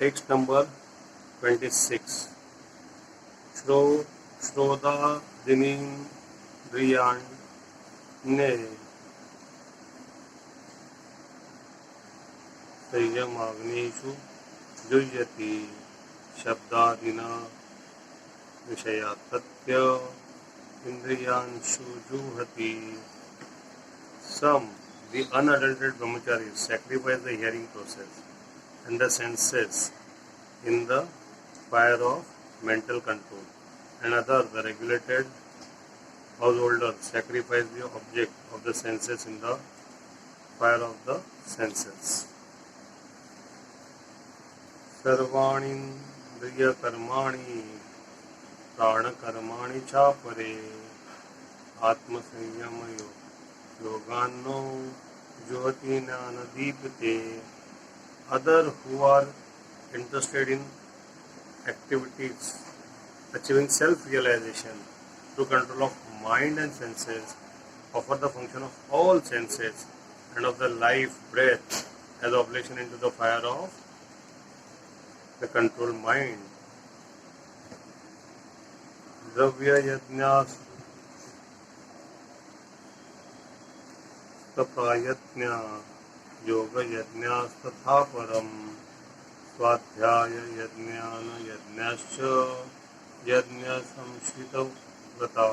Text number 26. श्रोदादिनीन्द्रियाण्ये संयमाग्निषु जुह्यति शब्दादिना विषयात्तत्य इंद्रियांशु जुहति. Some, the unadulterated brahmacharis, sacrifice the hearing process and the senses in the fire of mental control, and others, the regulated householders, sacrifice the object of the senses in the fire of the senses. सर्वाणीन्द्रिय कर्माणि प्राण कर्माणि चापरे आत्मसंयम योगान्नो ज्योति ज्ञानदीप्ते. Others who are interested in activities achieving self-realization through control of mind and senses offer the function of all senses and of the life breath as oblation into the fire of the controlled mind. Dravya yajnas prayatnya yoga yajnas tatha param swadhyaya yajnana yajnascha yajna samshita vrata.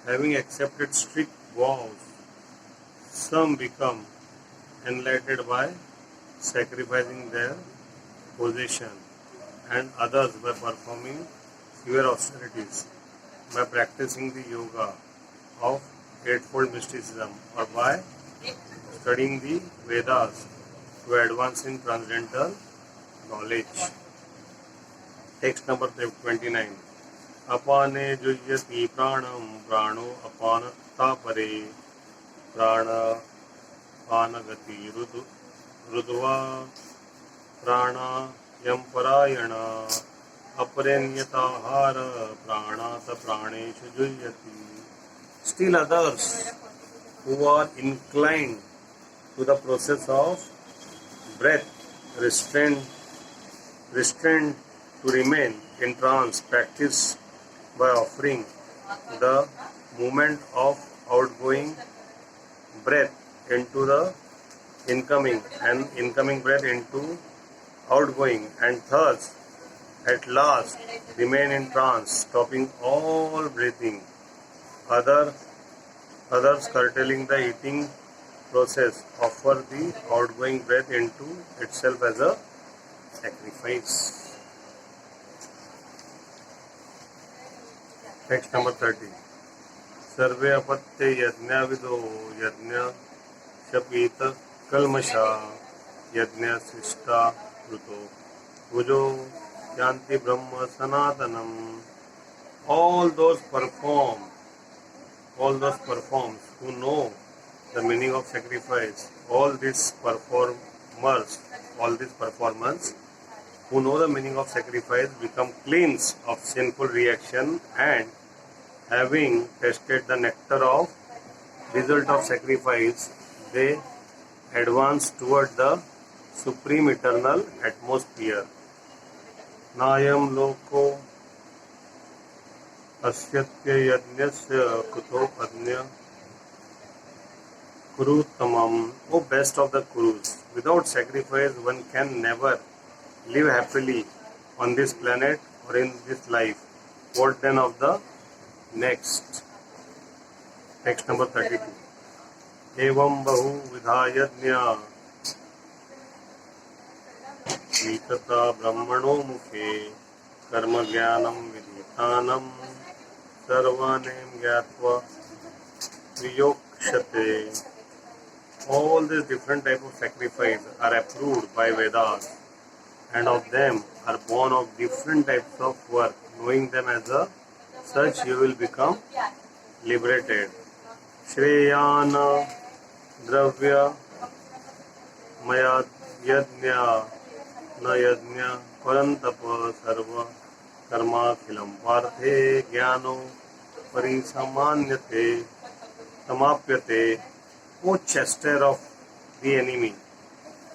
Having accepted strict vows, some become enlightened by sacrificing their possession, and others by performing severe austerities, by practicing the yoga of eightfold mysticism, or by studying the Vedas to advance in transcendental knowledge. Text number 29. Apane juhyati pranam prano apanatta pare prana panagati rudva prana yam parayana aparenyatahara pranata praneshu juhyati. Still others who are inclined to the process of breath restrained to remain in trance practice by offering the movement of outgoing breath into the incoming and incoming breath into outgoing, and thus at last remain in trance, stopping all breathing. Others curtailing the eating process offer the outgoing breath into itself as a sacrifice. Text number 30. Sarve apatye yajna vido yajna shapita kalmasha yajna sishta kruto vujo yanti brahma sanatanam. All those performs who know the meaning of sacrifice, all these performers who know the meaning of sacrifice become cleansed of sinful reaction, and having tasted the nectar of result of sacrifice, they advance toward the supreme eternal atmosphere. Nayam loko अस्यत्य यज्ञस्य कुतो अज्ञ kurutamam. O best of the kurus, without sacrifice one can never live happily on this planet or in this life. What then of the next? Text number 32. Evam bahu vidhayajna vitata brahmano mukhe karma jnanam vidhitanam sarvanem gyatva priyokshate. All these different types of sacrifice are approved by Vedas, and of them are born of different types of work. Knowing them as a such, you will become liberated. Shreyana dravya maya yajna na yajna parantapa sarva karma khilam parthe jnano parisamanyate samapyate. O chaster of the enemy,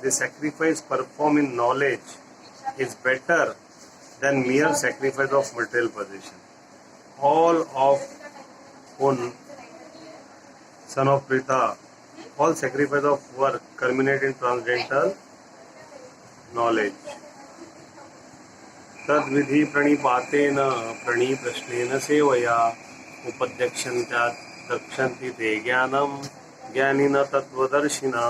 the sacrifice performed in knowledge is better than mere sacrifice of material possession. All of Un, son of Pritha, all sacrifice of work culminate in transcendental knowledge. तद्विधि प्रणिपातेन प्रणिप्रश्नेन सेवया उपध्यक्षन्त्या दक्षन्ति ते ज्ञानम ज्ञानिना तत्वदर्शिना.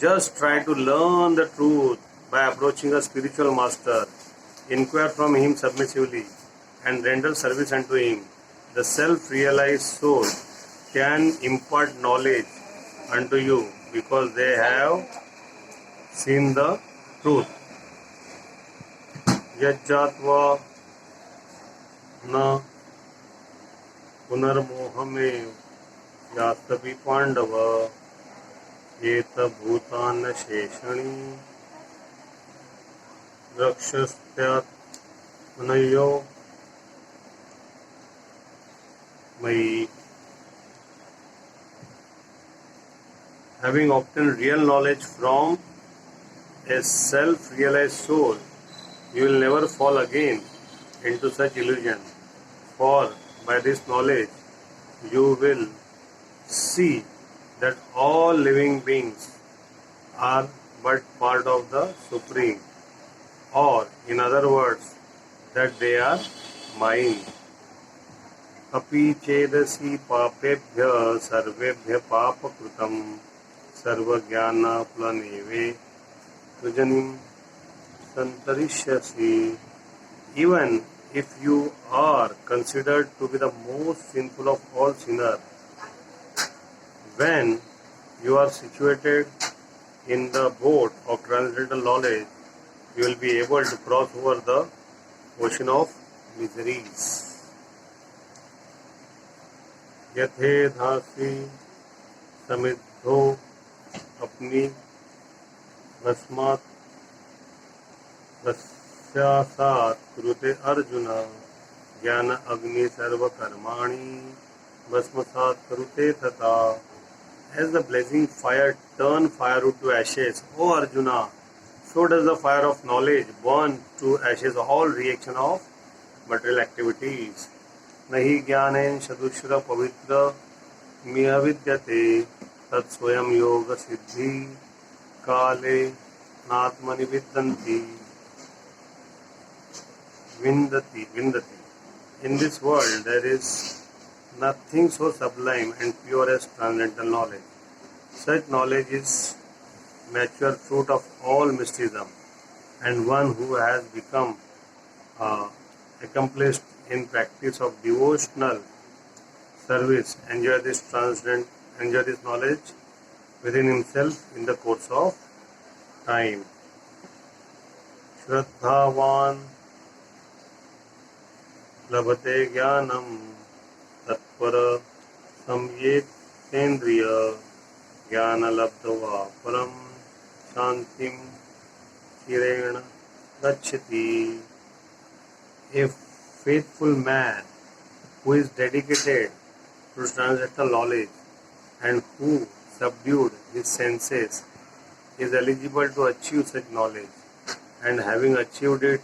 Just try to learn the truth by approaching a spiritual master. Inquire from him submissively and render service unto him. The self-realized soul can impart knowledge unto you because they have seen the truth. यज्जात्वा न पुनर्मोहमेव यास्तपि पांडव एतभूतान्न शेषणी रक्षस्त्यात्मनयो मयि. Having obtained real knowledge from a self-realized soul, you will never fall again into such illusion, for by this knowledge you will see that all living beings are but part of the Supreme, or in other words, that they are mine. Api chedasi papebhya sarvebhya papakrutam sarvajnana planeve tujanim santarishyasi. Even if you are considered to be the most sinful of all sinners, when you are situated in the boat of transcendental knowledge, you will be able to cross over the ocean of miseries. यथे धासी समिद्धो अपनी भस्मात् भस्यासात् कुरुते अर्जुन ज्ञान अग्नि सर्वकर्माणि भस्मसात् कुरुते तथा. As the blazing fire turns firewood to ashes, O Arjuna, so does the fire of knowledge burn to ashes all reaction of material activities. Nahi jnanen sadushra pavitra miya vidyate tat swayam yoga siddhi kale natmani viddanti vindati. In this world there is nothing so sublime and pure as transcendental knowledge. Such knowledge is mature fruit of all mysticism, and one who has become accomplished in practice of devotional service enjoy this knowledge within himself in the course of time. Shraddhavan labhate jnanam तत्पर संयेतेन्द्रिय ज्ञान लब्ध्वा परम शांतिम चिरेण गच्छति. A faithful man who is dedicated to transcendental knowledge and who subdued his senses is eligible to achieve such knowledge, and having achieved it,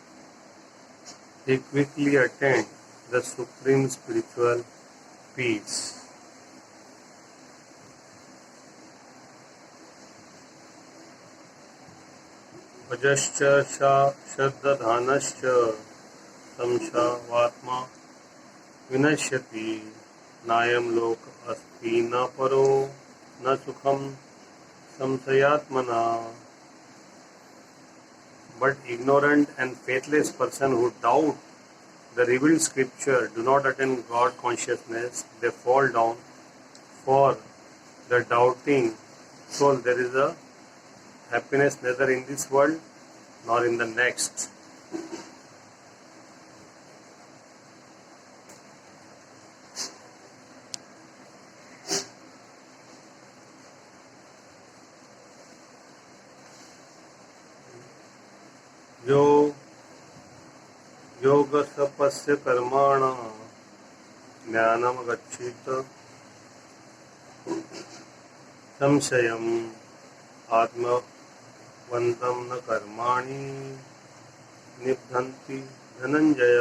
he quickly attains the supreme spiritual peace. Vajascha shraddadhanascha samshavatma vinashyati nayam lok asti na paro na sukham samsayatmana. But ignorant and faithless person who doubt the revealed scripture do not attain God consciousness, they fall down. For the doubting soul there is a happiness neither in this world nor in the next. जो योग सपस्य कर्माण ज्ञानम गच्छित संशयम आत्म वंतम न कर्माणि निबधन्ति Dhananjay.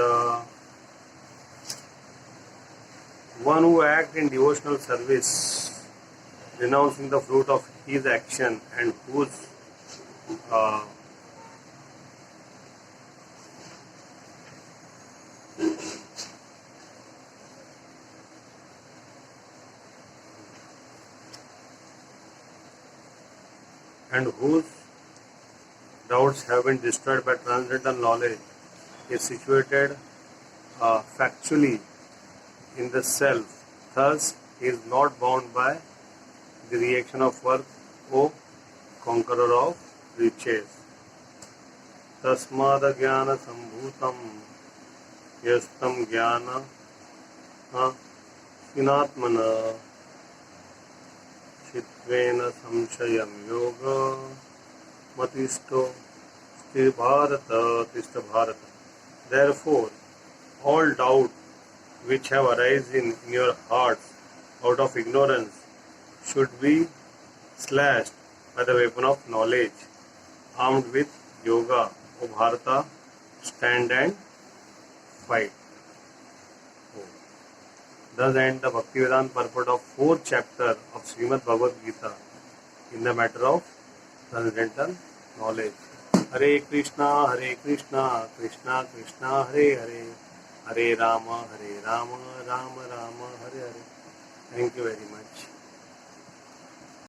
One who acts in devotional service, renouncing the fruit of his action, and whose uh, and whose doubts have been destroyed by transcendental knowledge, is situated factually in the self. Thus, he is not bound by the reaction of work, O conqueror of riches. तस्माद् ज्ञान संभूतम यस्तम ज्ञान विनात्मन चित्वेन संशयं योग मतिष्ठो स्थिर भारत तिष्ठ Bharat. Therefore, all doubt which have arisen in your hearts out of ignorance should be slashed by the weapon of knowledge. Armed with yoga, O Bharata, stand and fight. Thus ends the Bhaktivedanta purport of 4th chapter of Srimad Bhagavad Gita in the matter of transcendental knowledge. Hare Krishna, Krishna Krishna, Hare Hare, Hare Rama, Rama Rama, Hare Hare. Thank you very much.